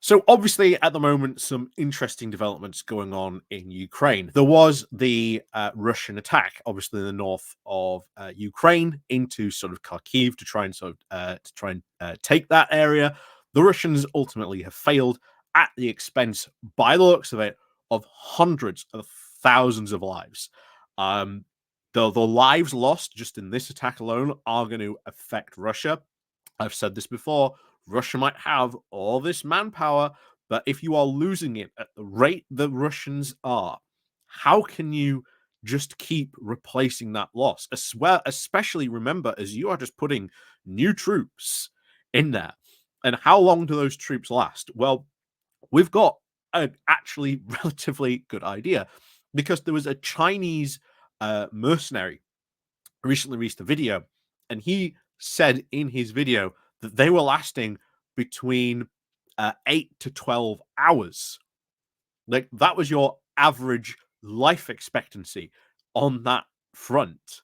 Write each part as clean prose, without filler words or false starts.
So obviously, at the moment, some interesting developments going on in Ukraine. There was the Russian attack, obviously in the north of Ukraine, into sort of Kharkiv to try and take that area. The Russians ultimately have failed at the expense, by the looks of it, of hundreds of thousands of lives. Um, the lives lost just in this attack alone are going to affect Russia. I've said this before. Russia might have all this manpower, but if you are losing it at the rate the Russians are, how can you just keep replacing that loss? As well, especially remember, as you are just putting new troops in there. And how long do those troops last? Well, we've got an actually relatively good idea because there was a Chinese mercenary recently released a video, and he said in his video that they were lasting between 8 to 12 hours. Like, that was your average life expectancy on that front.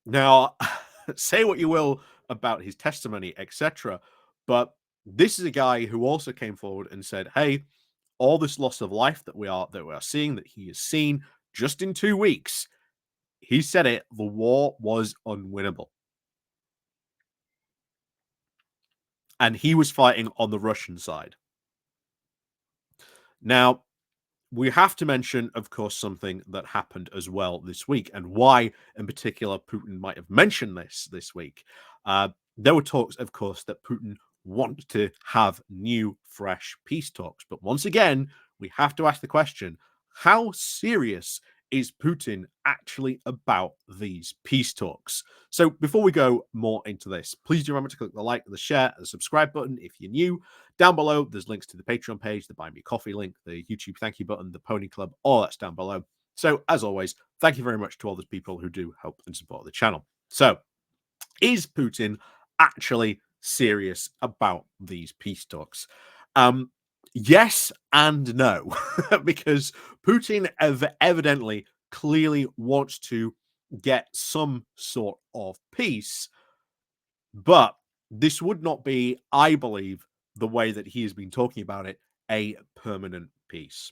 Now, say what you will about his testimony, etc., but this is a guy who also came forward and said, "Hey, all this loss of life that we are seeing, that he has seen just in 2 weeks, he said it, the war was unwinnable." And he was fighting on the Russian side. Now, we have to mention, of course, something that happened as well this week, and why, in particular, Putin might have mentioned this week. There were talks, of course, that Putin wanted to have new, fresh peace talks. But once again, we have to ask the question: how serious is Putin actually about these peace talks? So, before we go more into this, please do remember to click the like, the share, and the subscribe button if you're new. Down below, there's links to the Patreon page, the Buy Me Coffee link, the YouTube thank you button, the Pony Club, all that's down below. So, as always, thank you very much to all those people who do help and support the channel. So, is Putin actually serious about these peace talks? Yes and no, because Putin evidently clearly wants to get some sort of peace, but this would not be, I believe, the way that he has been talking about it, a permanent peace.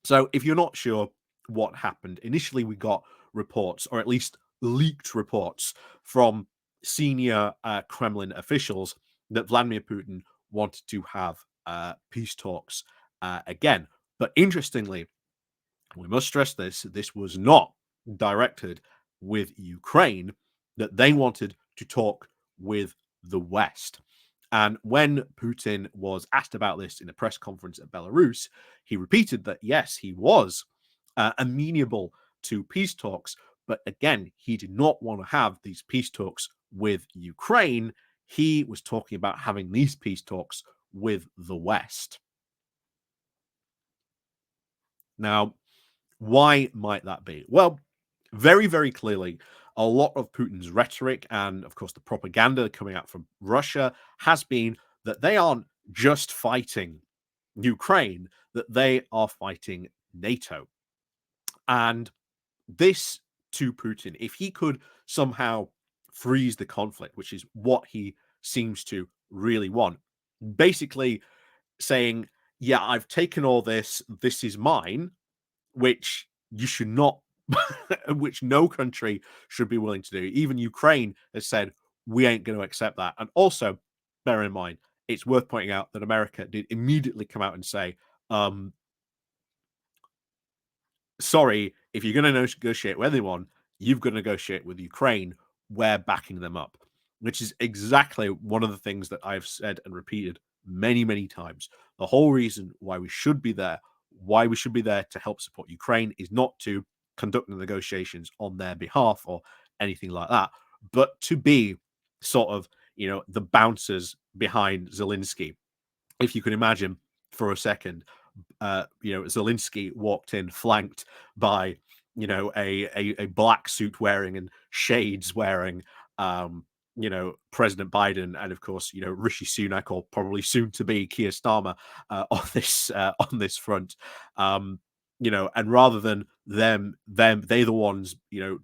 So if you're not sure what happened, initially we got reports, or at least leaked reports from senior Kremlin officials that Vladimir Putin wanted to have peace talks again. But interestingly, we must stress this was not directed with Ukraine, that they wanted to talk with the West. And when Putin was asked about this in a press conference at Belarus, he repeated that yes, he was amenable to peace talks, but again, he did not want to have these peace talks with Ukraine. He was talking about having these peace talks with the West. Now, why might that be? Well, very, very clearly, a lot of Putin's rhetoric and, of course, the propaganda coming out from Russia has been that they aren't just fighting Ukraine, that they are fighting NATO. And this, to Putin, if he could somehow freeze the conflict, which is what he seems to really want, basically saying, yeah, I've taken all this is mine, which you should not, which no country should be willing to do. Even Ukraine has said, we ain't going to accept that. And also, bear in mind, it's worth pointing out that America did immediately come out and say, sorry, if you're going to negotiate with anyone, you've got to negotiate with Ukraine. We're backing them up, which is exactly one of the things that I've said and repeated many, many times. The whole reason why we should be there, to help support Ukraine, is not to conduct the negotiations on their behalf or anything like that, but to be sort of, the bouncers behind Zelensky. If you can imagine for a second, Zelensky walked in flanked by, a black suit wearing and shades wearing, President Biden, and of course, Rishi Sunak, or probably soon to be Keir Starmer, on this front. And rather than they're the ones,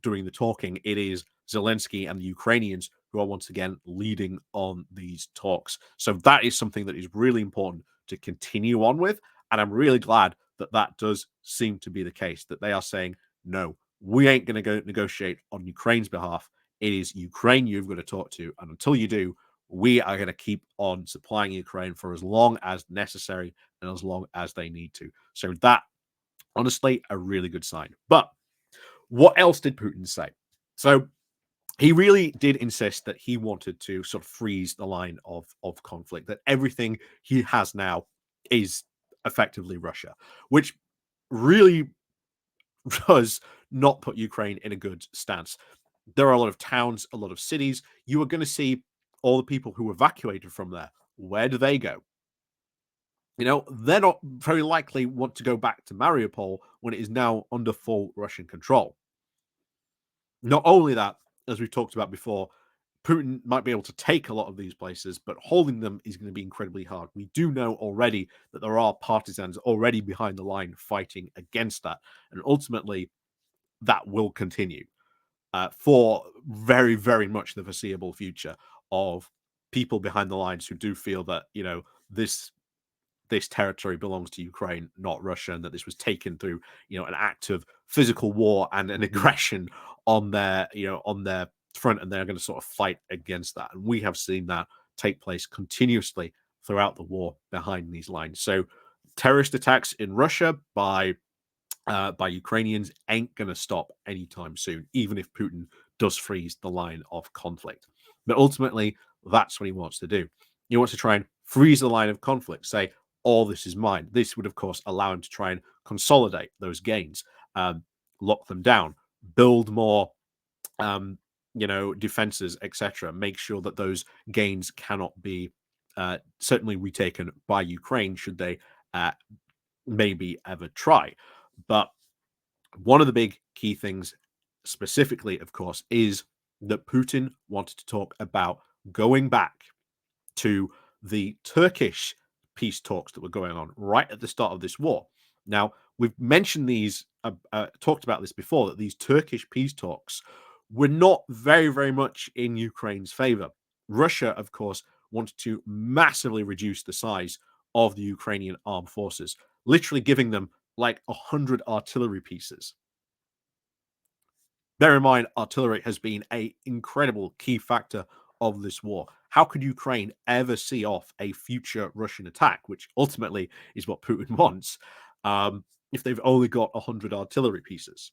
doing the talking, it is Zelensky and the Ukrainians who are once again leading on these talks. So that is something that is really important to continue on with. And I'm really glad that that does seem to be the case, that they are saying, no, we ain't going to go negotiate on Ukraine's behalf. It is Ukraine you've got to talk to. And until you do, we are going to keep on supplying Ukraine for as long as necessary and as long as they need to. So that, honestly, a really good sign. But what else did Putin say? So he really did insist that he wanted to sort of freeze the line of conflict, that everything he has now is effectively Russia, which really does not put Ukraine in a good stance. There are a lot of towns, a lot of cities. You are going to see all the people who evacuated from there. Where do they go? You know, they're not very likely want to go back to Mariupol when it is now under full Russian control. Not only that, as we've talked about before, Putin might be able to take a lot of these places, but holding them is going to be incredibly hard. We do know already that there are partisans already behind the line fighting against that. And ultimately, that will continue for very, very much the foreseeable future of people behind the lines who do feel that, you know, this territory belongs to Ukraine, not Russia, and that this was taken through, you know, an act of physical war and an aggression on their, you know, on their front, and they're going to sort of fight against that. And we have seen that take place continuously throughout the war behind these lines. So terrorist attacks in Russia by Ukrainians ain't going to stop anytime soon, even if Putin does freeze the line of conflict. But ultimately, that's what he wants to do. He wants to try and freeze the line of conflict, say, all this is mine. This would, of course, allow him to try and consolidate those gains, lock them down, build more, um, you know, defenses, etc. Make sure that those gains cannot be certainly retaken by Ukraine should they maybe ever try. But one of the big key things, specifically, of course, is that Putin wanted to talk about going back to the Turkish peace talks that were going on right at the start of this war. Now, we've mentioned these, talked about this before, that these Turkish peace talks were not very, very much in Ukraine's favor. Russia, of course, wanted to massively reduce the size of the Ukrainian armed forces, literally giving them like 100 artillery pieces. Bear in mind, artillery has been an incredible key factor of this war. How could Ukraine ever see off a future Russian attack, which ultimately is what Putin wants, if they've only got 100 artillery pieces?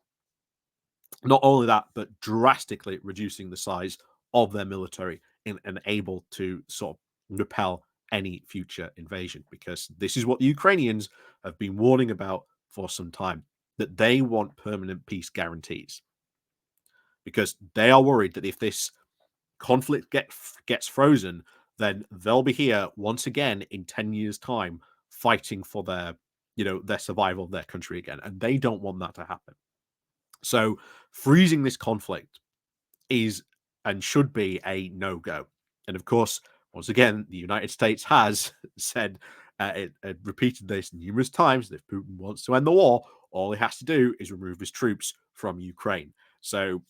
Not only that, but drastically reducing the size of their military and able to sort of repel any future invasion, because this is what the Ukrainians have been warning about for some time, that they want permanent peace guarantees, because they are worried that if this conflict gets frozen, then they'll be here once again in 10 years' time fighting for their, you know, their survival of their country again, and they don't want that to happen. So freezing this conflict is and should be a no-go. And of course, once again, the United States has said, it repeated this numerous times, that if Putin wants to end the war, all he has to do is remove his troops from Ukraine. So,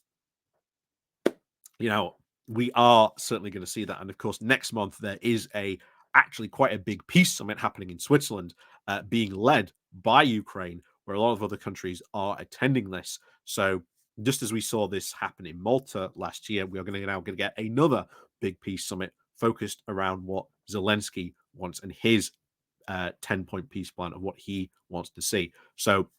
you know, we are certainly going to see that. And of course, next month there is actually quite a big peace summit happening in Switzerland, being led by Ukraine, where a lot of other countries are attending this. So just as we saw this happen in Malta last year, we are going to now going to get another big peace summit focused around what Zelensky wants and his 10-point peace plan of what he wants to see. So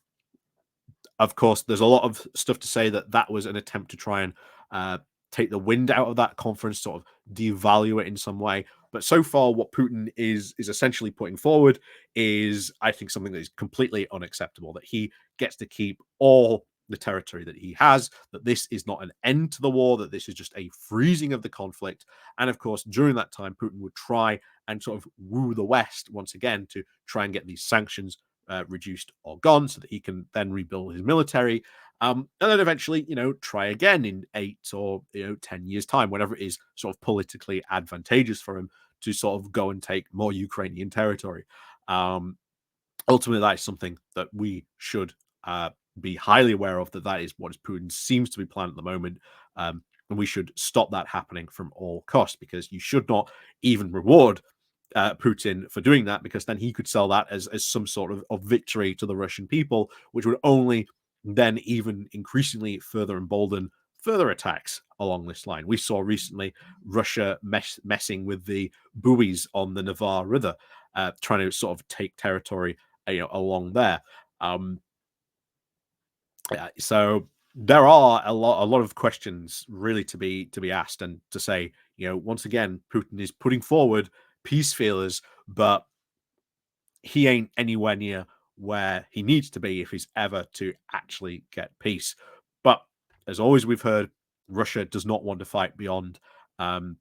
of course, there's a lot of stuff to say that that was an attempt to try and take the wind out of that conference, sort of devalue it in some way. But so far, what Putin is essentially putting forward is, I think, something that is completely unacceptable. That he gets to keep all the territory that he has. That this is not an end to the war. That this is just a freezing of the conflict. And of course, during that time, Putin would try and sort of woo the West once again to try and get these sanctions reduced or gone, so that he can then rebuild his military, and then eventually, you know, try again in 8 or 10 years time, whenever it is sort of politically advantageous for him to sort of go and take more Ukrainian territory. Ultimately, that is something that we should be highly aware of. That is what Putin seems to be planning at the moment. and we should stop that happening from all costs, because you should not even reward Putin for doing that, because then he could sell that as some sort of victory to the Russian people, which would only then even increasingly further embolden further attacks along this line. We saw recently Russia messing with the buoys on the Navar River, trying to sort of take territory, along there. Um, so there are a lot of questions really to be asked, and to say, once again, Putin is putting forward peace feelers, but he ain't anywhere near where he needs to be if he's ever to actually get peace. But as always, we've heard Russia does not want to fight beyond um,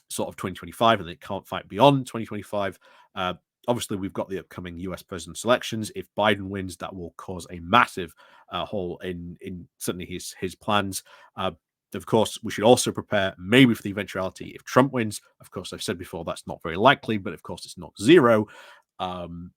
sort of 2025, and they can't fight beyond 2025. Uh, Obviously, we've got the upcoming US presidential elections. If Biden wins, that will cause a massive hole in certainly his plans. Of course, we should also prepare maybe for the eventuality if Trump wins. Of course, I've said before that's not very likely, but of course, it's not zero. Um,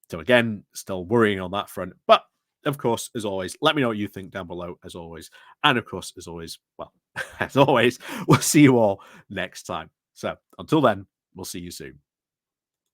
so again, still worrying on that front. But of course, as always, let me know what you think down below, as always. And of course, as always, well, as always, we'll see you all next time. So until then, we'll see you soon.